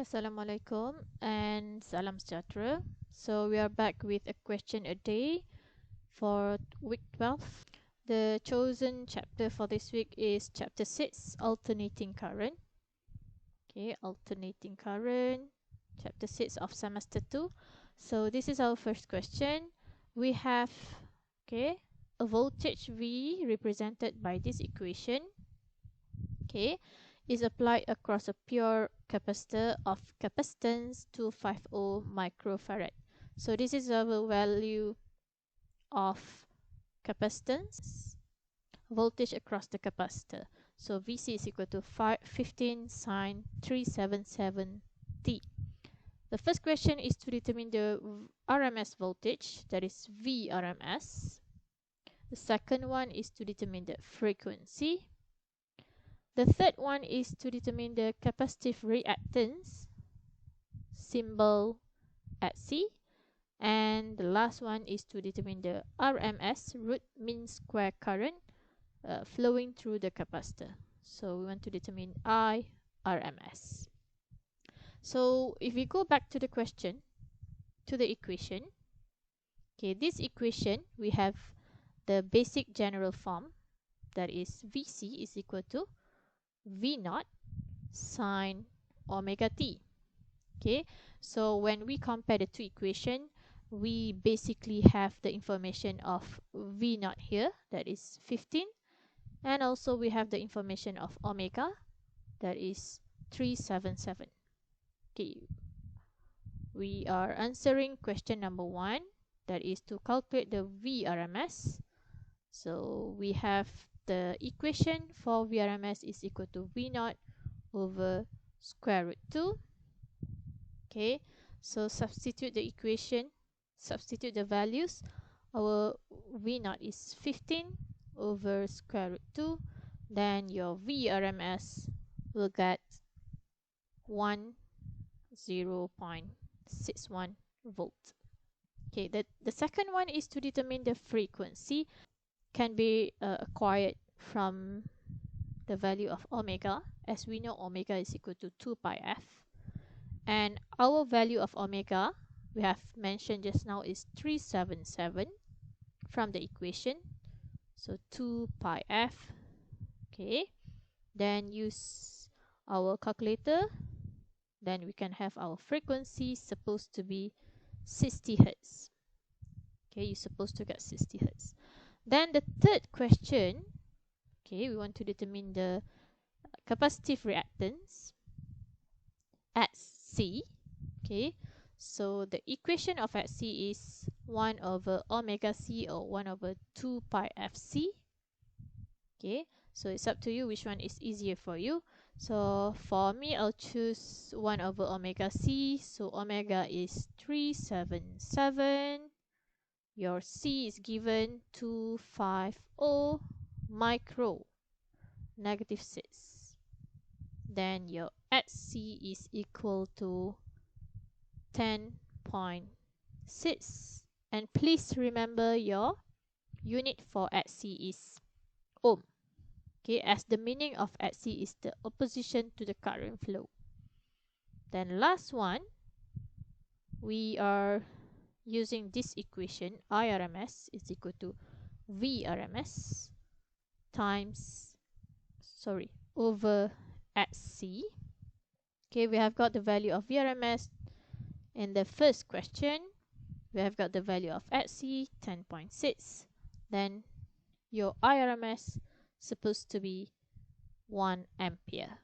Assalamualaikum and salam sejahtera. So we are back with a question a day for week 12. The chosen chapter for this week is chapter 6, alternating current. Okay, alternating current, chapter 6 of semester 2. So this is our first question. We have a voltage V represented by this equation. Is applied across a pure capacitor of capacitance 250 microfarad. So this is our value of capacitance, voltage across the capacitor. So VC is equal to 15 sine 377t. The first question is to determine the RMS voltage, that is VRMS. The second one is to determine the frequency. The third one is to determine the capacitive reactance, symbol at C. And the last one is to determine the RMS, root mean square current, flowing through the capacitor. So we want to determine IRMS. So if we go back to the question, to the equation, this equation, we have the basic general form, that is VC is equal to V naught sine omega t. So when we compare the two equations, we basically have the information of V naught here, that is 15, and also we have the information of omega, that is 377. We are answering question number 1, that is to calculate the VRMS. So we have the equation for VRMS is equal to V naught over square root 2. So substitute the equation, substitute the values. Our V naught is 15 over square root 2. Then your VRMS will get 10.61 volt. The second one is to determine the frequency. Can be acquired from the value of omega. As we know, omega is equal to 2 pi f. And our value of omega, we have mentioned just now, is 377 from the equation. So 2 pi f. Then use our calculator. Then we can have our frequency supposed to be 60 hertz. You're supposed to get 60 hertz. Then the third question, we want to determine the capacitive reactance at C. So the equation of at C is 1 over omega C, or 1 over 2 pi fc. So it's up to you which one is easier for you. So for me, I'll choose 1 over omega C. So omega is 377. Your C is given 250 micro, negative 6. Then your at C is equal to 10.6. And please remember your unit for at C is ohm. As the meaning of at C is the opposition to the current flow. Then last one, we are using this equation, IRMS is equal to VRMS over at C. We have got the value of VRMS in the first question. We have got the value of at C, 10.6. Then your IRMS supposed to be 1 ampere.